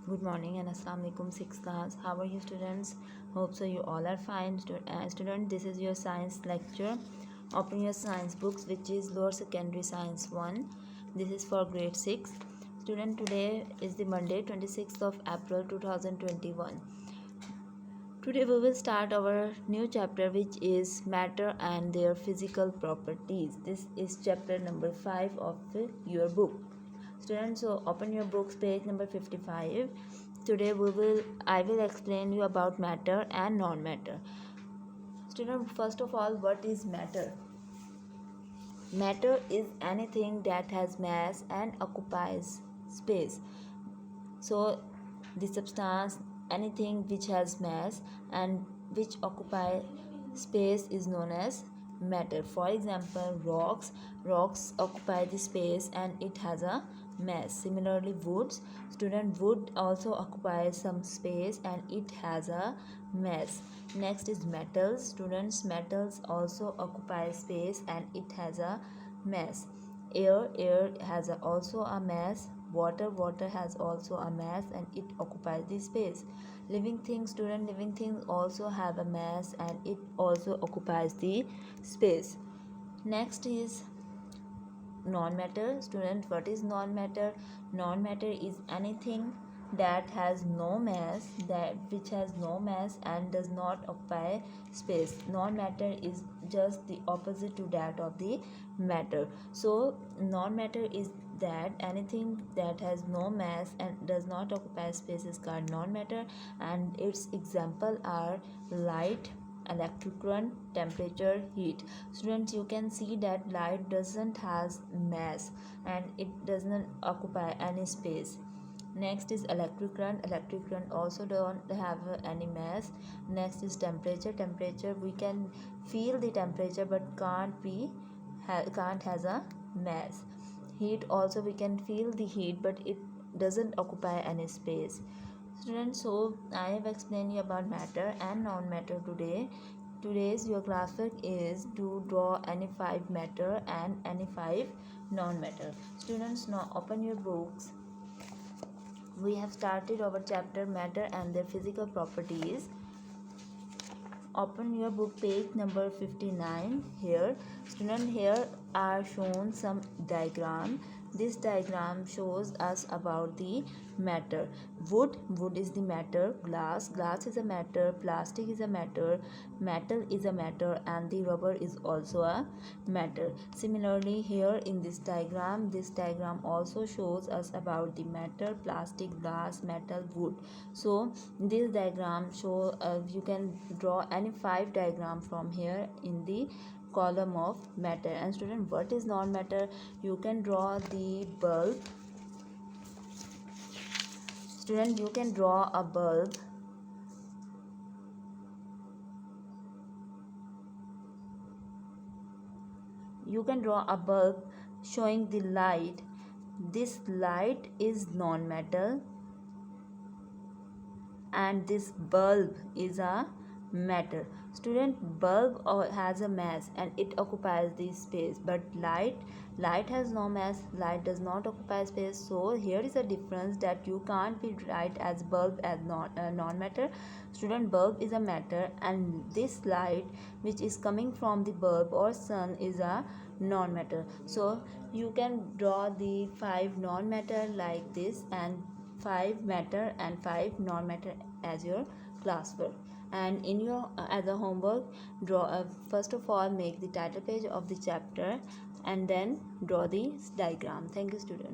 Good morning and Assalamu alaikum 6th class. How are you students? Hope so you all are fine. Student, this is your science lecture. Open your science books, which is lower secondary science 1. This is for grade 6. Student, today is the Monday 26th of April 2021. Today we will start our new chapter, which is matter and their physical properties. This is chapter number 5 of your book. Students, so open your books, page number 55. Today I will explain you about matter and non-matter. Student, first of all, what is matter? Matter is anything that has mass and occupies space. So the substance, anything which has mass and which occupy space is known as matter. For example, rocks occupy the space and it has a mass. Similarly, wood also occupies some space and it has a mass. Next is metals. Metals also occupy space and it has a mass. Air has also a mass. Water has also a mass and it occupies the space. Living things also have a mass and it also occupies the space. Next is non-matter. Student, what is non-matter? Non-matter is anything that has no mass, which has no mass and does not occupy space. Non-matter is just the opposite to that of the matter. So non-matter is that anything that has no mass and does not occupy space is called non-matter, and its example are light, electric current, temperature, heat. Students, you can see that light doesn't has mass and it does not occupy any space. Next is electric current. Electric current also don't have any mass. Next is temperature. Temperature, we can feel the temperature but can't has a mass. Heat, also we can feel the heat but it doesn't occupy any space. Students, so I have explained you about matter and non-matter today. Today's your classwork is to draw any 5 matter and any 5 non-matter. Students, now open your books. We have started our chapter matter and their physical properties. Open your book, page number 59. Here, student, here are shown some diagram. This diagram shows us about the matter. Wood is the matter. Glass is a matter. Plastic is a matter. Metal is a matter, and the rubber is also a matter. Similarly, here in this diagram also shows us about the matter, plastic, glass, metal, wood. So this diagram show you can draw any 5 diagram from here in the column of matter. And student, what is non-matter? You can draw the bulb. Student, you can draw a bulb. You can draw a bulb showing the light. This light is non-metal and this bulb is a matter. Student, bulb has a mass and it occupies the space, but light has no mass, light does not occupy space. So here is a difference that you can't be right as bulb as non-matter. Student, bulb is a matter and this light which is coming from the bulb or sun is a non-matter. So you can draw the 5 non-matter like this and 5 matter and 5 non-matter as your classwork. And in your as a homework, draw first of all make the title page of the chapter and then draw the diagram. Thank you, students.